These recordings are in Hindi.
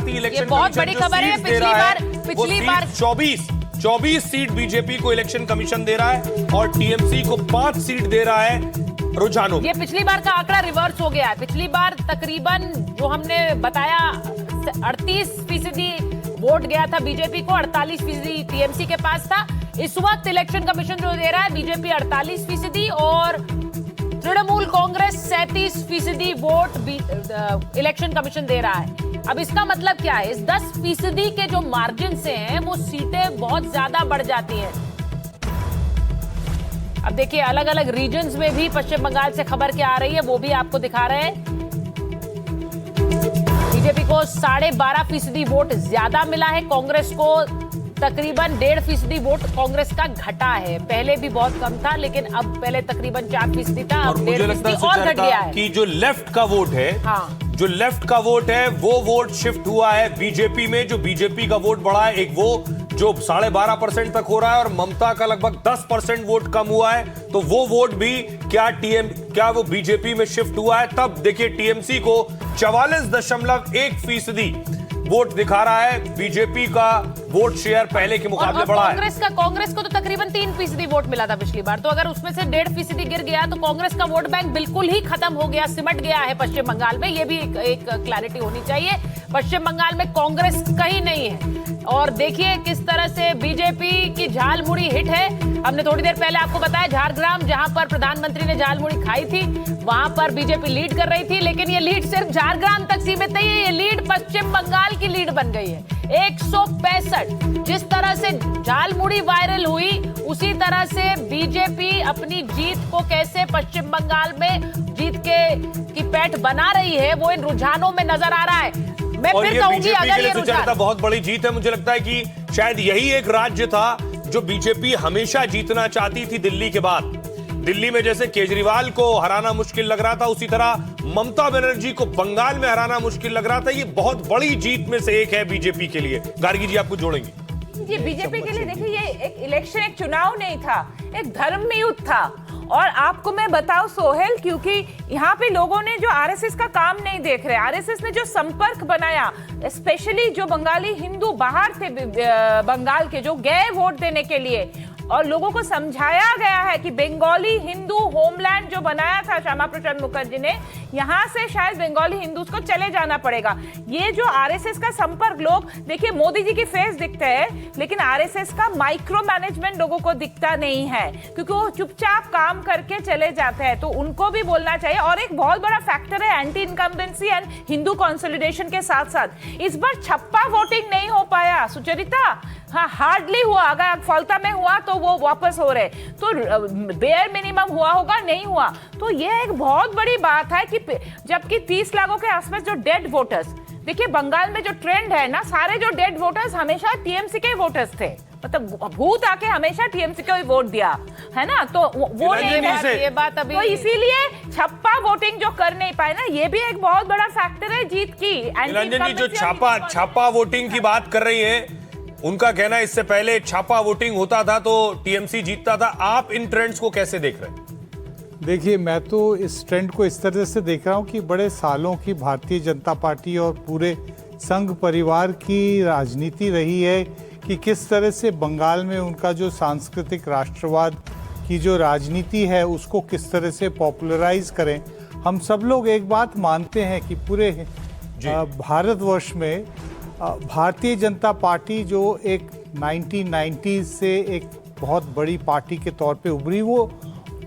इलेक्शन बहुत बड़ी खबर है। पिछली बार 24 सीट बीजेपी को इलेक्शन कमीशन दे रहा है और टीएमसी को 5 सीट दे रहा है रुझानों। ये पिछली बार का आंकड़ा रिवर्स हो गया है। पिछली बार तकरीबन जो हमने बताया 38% वोट गया था बीजेपी को, 48% टीएमसी के पास था। इस वक्त इलेक्शन कमीशन जो दे रहा है बीजेपी 48% और Trinamool Congress 37% vote election commission दे रहा है। अब इसका मतलब क्या है? इस 10% के जो मार्जिन से हैं वो सीटें बहुत ज्यादा बढ़ जाती हैं। अब देखिए अलग अलग रीजन्स में भी पश्चिम बंगाल से खबर क्या आ रही है वो भी आपको दिखा रहे हैं। बीजेपी को 12.5% वोट ज्यादा मिला है, कांग्रेस को तकरीबन 1.5% वोट कांग्रेस का घटा है। पहले भी बहुत कम था लेकिन अब पहले तकरीबन 4% था, अब 1.5% और घट गया है। कि जो लेफ्ट का वोट है, हाँ, जो लेफ्ट का वोट है वो वोट शिफ्ट हुआ है बीजेपी में। जो बीजेपी का वोट बढ़ा है, एक वो जो 12.5% तक हो रहा है और ममता का लगभग 10% वोट कम हुआ है, तो वो वोट भी क्या वो बीजेपी में शिफ्ट हुआ है। तब देखिए टीएमसी को 44.1% वोट दिखा रहा है। बीजेपी का वोट शेयर पहले के मुकाबले बढ़ा है। कांग्रेस को तो तकरीबन 3% वोट मिला था पिछली बार, तो अगर उसमें से 1.5% गिर गया तो कांग्रेस का वोट बैंक बिल्कुल ही खत्म हो गया, सिमट गया है पश्चिम बंगाल में। ये भी एक क्लैरिटी होनी चाहिए। पश्चिम बंगाल में कांग्रेस कहीं नहीं है। और देखिए किस तरह से बीजेपी की झालमुड़ी हिट है। हमने थोड़ी देर पहले आपको बताया झारग्राम, जहां पर प्रधानमंत्री ने झालमुड़ी खाई थी, वहां पर बीजेपी लीड कर रही थी, लेकिन ये लीड सिर्फ झारग्राम तक सीमित नहीं है। ये लीड पश्चिम बंगाल की लीड बन गई है 165। जिस तरह से झालमुड़ी वायरल हुई उसी तरह से बीजेपी अपनी जीत को कैसे पश्चिम बंगाल में जीत की पैठ बना रही है वो इन रुझानों में नजर आ रहा है। मैं फिर कहूंगी अगर ये रुझान बहुत बड़ी जीत है। मुझे लगता है कि शायद यही एक राज्य था जो बीजेपी हमेशा जीतना चाहती थी दिल्ली के बाद। दिल्ली में जैसे केजरीवाल को हराना मुश्किल लग रहा था, उसी तरह ममता बनर्जी को बंगाल में हराना मुश्किल लग रहा था। ये बहुत बड़ी जीत में से एक है बीजेपी के लिए। गार्गी जी आपको जोड़ेंगी। ये बीजेपी के लिए देखिए ये एक इलेक्शन, एक चुनाव नहीं था, एक धर्म युद्ध था। और आपको मैं बताऊं सोहेल, क्योंकि यहाँ पे लोगों ने जो आरएसएस का काम नहीं देख रहे, आरएसएस ने जो संपर्क बनाया, स्पेशली जो बंगाली हिंदू बाहर थे बंगाल के, जो गए वोट देने के लिए, और लोगों को समझाया गया है कि बंगाली हिंदू होमलैंड जो बनाया था श्यामा प्रसाद मुखर्जी ने, यहाँ से शायद बंगाली हिंदूज को चले जाना पड़ेगा। ये जो आरएसएस का संपर्क, लोग देखिए मोदी जी की फेस दिखते हैं लेकिन आरएसएस का माइक्रो मैनेजमेंट लोगों को दिखता नहीं है, क्योंकि वो चुपचाप काम करके चले जाते हैं। तो उनको भी बोलना चाहिए। और एक बहुत बड़ा फैक्टर है anti incumbency and Hindu consolidation के साथ साथ इस बार छप्पा वोटिंग नहीं हो पाया सुचरिता। हाँ, हार्डली हुआ। अगर फलता में हुआ तो वो वापस हो रहे, तो बेयर मिनिमम हुआ होगा, नहीं हुआ। तो ये एक बहुत बड़ी बात है कि जबकि 30 लाखों के आसपास जो डेड वोटर्स, देखिए बंगाल में जो ट्रेंड है ना, सारे जो डेड वोटर्स हमेशा टीएमसी के वोटर्स थे, मतलब भूत आके हमेशा टीएमसी को ही वोट दिया है ना, तो वो ये बात अभी, तो इसीलिए छप्पा वोटिंग जो कर नहीं पाए ना, ये भी एक बहुत बड़ा फैक्टर है जीत की। निरंजन जी जो छापा वोटिंग की बात कर रही है, उनका कहना है इससे पहले छापा वोटिंग होता था तो टीएमसी जीतता था। आप इन ट्रेंड्स को कैसे देख रहे हैं? देखिए, मैं तो इस ट्रेंड को इस तरह से देख रहा हूं कि बड़े सालों की भारतीय जनता पार्टी और पूरे संघ परिवार की राजनीति रही है कि किस तरह से बंगाल में उनका जो सांस्कृतिक राष्ट्रवाद की जो राजनीति है उसको किस तरह से पॉपुलराइज करें। हम सब लोग एक बात मानते हैं कि पूरे भारतवर्ष में भारतीय जनता पार्टी जो एक 1990s से एक बहुत बड़ी पार्टी के तौर पे उभरी, वो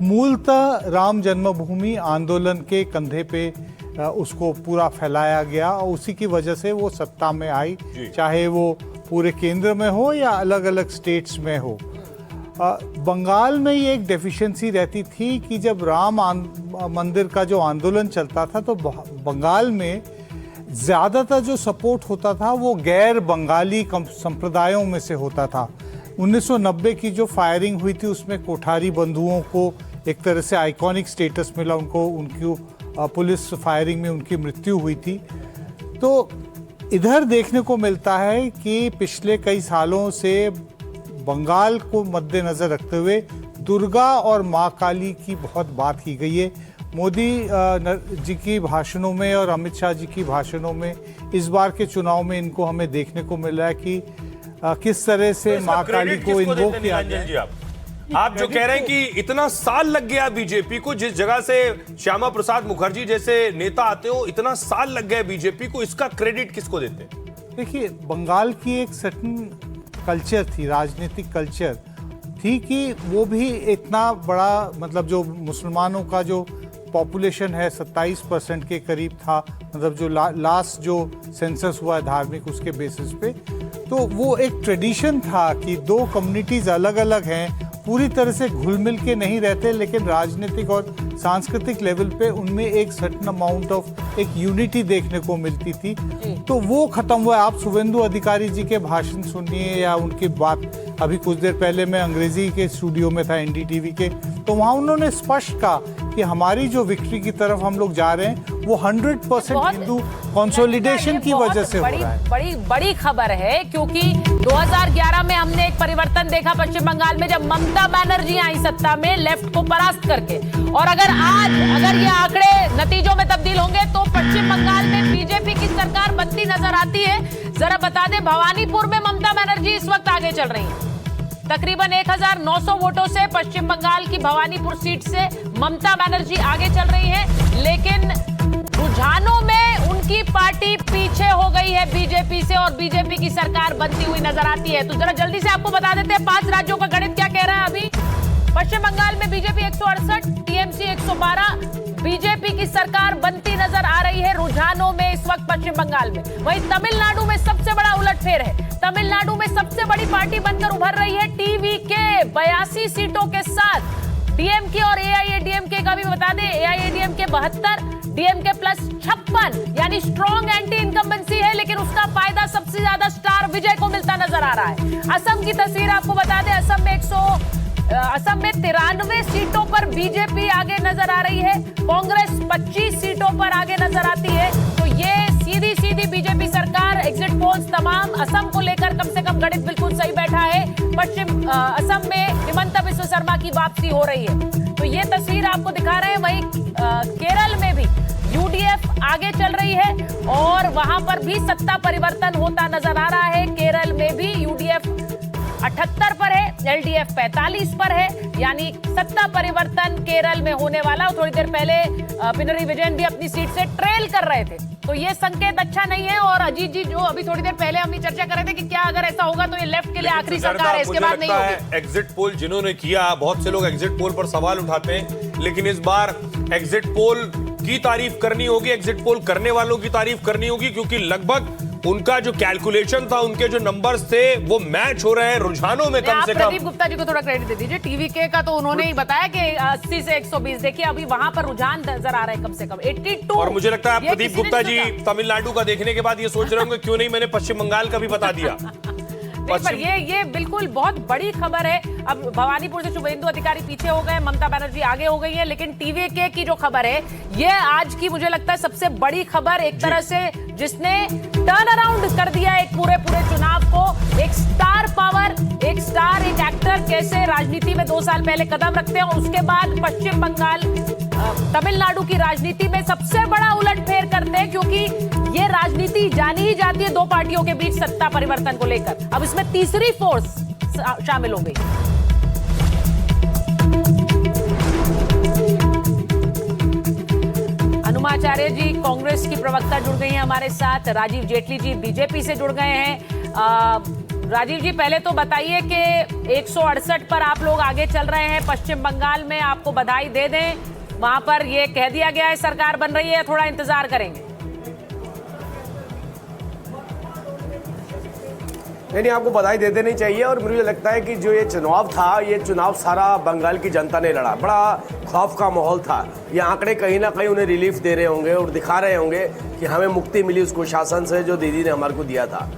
मूलतः राम जन्मभूमि आंदोलन के कंधे पे उसको पूरा फैलाया गया और उसी की वजह से वो सत्ता में आई, चाहे वो पूरे केंद्र में हो या अलग अलग स्टेट्स में हो। बंगाल में ये एक डेफिशिएंसी रहती थी कि जब राम मंदिर का जो आंदोलन चलता था तो बंगाल में ज़्यादातर जो सपोर्ट होता था वो गैर बंगाली संप्रदायों में से होता था। 1990 की जो फायरिंग हुई थी उसमें कोठारी बंधुओं को एक तरह से आइकॉनिक स्टेटस मिला, उनको उनकी पुलिस फायरिंग में उनकी मृत्यु हुई थी। तो इधर देखने को मिलता है कि पिछले कई सालों से बंगाल को मद्देनज़र रखते हुए दुर्गा और माँ काली की बहुत बात की गई है। मोदी जी की भाषणों में और अमित शाह जी की भाषणों में इस बार के चुनाव में इनको हमें देखने को मिल रहा है कि किस तरह से माँ काली को इन्वोक किया गया। आप जो कह रहे हैं कि इतना साल लग गया बीजेपी को, जिस जगह से श्यामा प्रसाद मुखर्जी जैसे नेता आते हो, इतना साल लग गया बीजेपी को, इसका क्रेडिट किसको देते हैं? देखिए, बंगाल की एक सर्टन कल्चर थी, राजनीतिक कल्चर थी कि वो भी इतना बड़ा, मतलब जो मुसलमानों का जो पॉपुलेशन है 27% के करीब था, मतलब जो लास्ट जो सेंसस हुआ है धार्मिक उसके बेसिस पे, तो वो एक ट्रेडिशन था कि दो कम्युनिटीज अलग अलग हैं, पूरी तरह से घुल मिल के नहीं रहते, लेकिन राजनीतिक और सांस्कृतिक लेवल पे उनमें एक सर्टेन अमाउंट ऑफ एक यूनिटी देखने को मिलती थी। तो वो खत्म हुआ। आप शुभेंदु अधिकारी जी के भाषण सुनिए या उनकी बात, अभी कुछ देर पहले मैं अंग्रेजी के स्टूडियो में था एनडीटीवी के, तो वहाँ उन्होंने स्पष्ट कहा कि हमारी जो विक्ट्री की तरफ हम लोग जा रहे हैं वो 100% हिंदू कंसोलिडेशन की वजह से हो रहा है। बड़ी खबर है, क्योंकि 2011 में हमने एक परिवर्तन देखा पश्चिम बंगाल में, जब ममता बनर्जी आई सत्ता में लेफ्ट को परास्त करके, और अगर ये आंकड़े नतीजों में तब्दील होंगे तो पश्चिम बंगाल में बीजेपी की सरकार बनती नजर आती है। जरा बता दें, भवानीपुर में ममता बनर्जी इस वक्त आगे चल रही है, तकरीबन 1900 वोटों से पश्चिम बंगाल की भवानीपुर सीट से ममता बनर्जी आगे चल रही है, लेकिन रुझानों में उनकी पार्टी पीछे हो गई है बीजेपी से और बीजेपी की सरकार बनती हुई नजर आती है। तो जरा जल्दी से आपको बता देते हैं 5 राज्यों का गणित क्या कह रहा है। अभी पश्चिम बंगाल में बीजेपी 168, टीएमसी 112, बीजेपी की सरकार बनती नजर आ रही है रुझानों में इस वक्त पश्चिम बंगाल में। वहीं तमिलनाडु में सबसे बड़ा उलटफेर है, तमिलनाडु में सबसे बड़ी पार्टी बनकर उभर रही है टीवीके 82 सीटों के साथ। डीएमके और एआईएडीएमके का भी बता दें, एआईएडीएमके 72, डीएमके प्लस 56, यानी स्ट्रॉन्ग एंटी इनकम्बेंसी है, लेकिन उसका फायदा सबसे ज्यादा स्टार विजय को मिलता नजर आ रहा है। असम की तस्वीर आपको बता दें, असम में 93 सीटों पर बीजेपी आगे नजर आ रही है, कांग्रेस 25 सीटों पर आगे नजर आती है। तो ये सीधी बीजेपी सरकार, एग्जिट पोल्स तमाम असम को लेकर कम से कम गणित बिल्कुल सही बैठा है। पश्चिम असम में हिमंता बिस्व शर्मा की वापसी हो रही है, तो ये तस्वीर आपको दिखा रहे हैं। वहीं केरल में भी यूडीएफ आगे चल रही है और वहां पर भी सत्ता परिवर्तन होता नजर आ रहा है। केरल में भी यूडीएफ 78 पर है, एलडीएफ 45 पर है, यानी सत्ता परिवर्तन केरल में होने वाला। थोड़ी देर पहले पिनराई विजयन भी अपनी सीट से ट्रेल कर रहे थे, तो ये संकेत अच्छा नहीं है। और अजीत जी, जो अभी थोड़ी देर पहले हम चर्चा कर रहे थे कि क्या अगर ऐसा होगा तो ये लेफ्ट के लिए आखिरी सरकार है, इसके बाद नहीं होगी। एग्जिट पोल जिन्होंने किया, बहुत से लोग एग्जिट पोल पर सवाल उठाते हैं, लेकिन इस बार एग्जिट पोल की तारीफ करनी होगी, एग्जिट पोल करने वालों की तारीफ करनी होगी, क्योंकि लगभग उनका जो कैलकुलेशन था, उनके जो नंबर्स थे, वो मैच हो रहे हैं रुझानों में कम से कम। प्रदीप गुप्ता जी को थोड़ा क्रेडिट दे दीजिए। टीवीके का तो उन्होंने ही बताया कि 80 से 120, देखिए अभी वहां पर रुझान नजर आ रहा है कम से कम 82। और मुझे लगता है प्रदीप गुप्ता जी तमिलनाडु का देखने के बाद ये सोच रहे होंगे क्यों नहीं मैंने पश्चिम बंगाल का भी बता दिया। पर ये बिल्कुल बहुत बड़ी खबर है। अब भवानीपुर से शुभेंदु अधिकारी पीछे हो गए, ममता बनर्जी आगे हो गई है, लेकिन टीवीके की जो खबर है, ये आज की मुझे लगता है सबसे बड़ी खबर, एक तरह से जिसने टर्न अराउंड कर दिया एक पूरे चुनाव को। एक स्टार पावर, एक स्टार, एक एक्टर कैसे राजनीति में 2 साल पहले कदम रखते हैं, उसके बाद पश्चिम बंगाल, तमिलनाडु की राजनीति में सबसे बड़ा उलटफेर करते हैं, क्योंकि ये राजनीति जानी ही जाती है 2 पार्टियों के बीच सत्ता परिवर्तन को लेकर। अब इसमें तीसरी फोर्स शामिल हो गई। अनुमाचार्य जी कांग्रेस की प्रवक्ता जुड़ गई हैं हमारे साथ, राजीव जेटली जी बीजेपी से जुड़ गए हैं। राजीव जी, पहले तो बताइए कि 168 पर आप लोग आगे चल रहे हैं पश्चिम बंगाल में, आपको बधाई दे दें। वहां पर यह कह दिया गया है सरकार बन रही है, थोड़ा इंतजार करेंगे? नहीं, आपको बधाई दे देनी चाहिए। और मुझे लगता है कि जो ये चुनाव था, ये चुनाव सारा बंगाल की जनता ने लड़ा, बड़ा खौफ का माहौल था। ये आंकड़े कहीं ना कहीं उन्हें रिलीफ दे रहे होंगे और दिखा रहे होंगे कि हमें मुक्ति मिली उस कुशासन से जो दीदी ने हमारे को दिया था।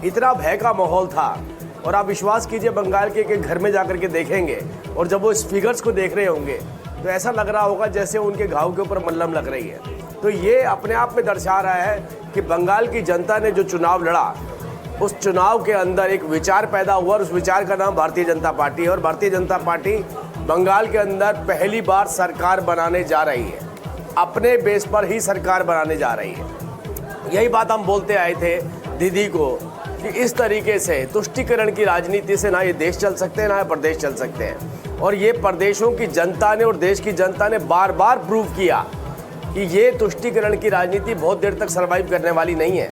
इतना भय का माहौल था, और आप विश्वास कीजिए बंगाल के घर में जाकर के देखेंगे और जब वो इस फिगर्स को देख रहे होंगे तो ऐसा लग रहा होगा जैसे उनके घाव के ऊपर मल्लम लग रही है। तो ये अपने आप में दर्शा रहा है कि बंगाल की जनता ने जो चुनाव लड़ा, उस चुनाव के अंदर एक विचार पैदा हुआ, और उस विचार का नाम भारतीय जनता पार्टी है। और भारतीय जनता पार्टी बंगाल के अंदर पहली बार सरकार बनाने जा रही है। अपने बेस पर ही सरकार बनाने जा रही है। यही बात हम बोलते आए थे दीदी को कि इस तरीके से तुष्टीकरण की राजनीति से ना ये देश चल सकते हैं ना ये प्रदेश चल सकते हैं। और ये प्रदेशों की जनता ने और देश की जनता ने बार बार प्रूव किया कि ये तुष्टीकरण की राजनीति बहुत देर तक सर्वाइव करने वाली नहीं है।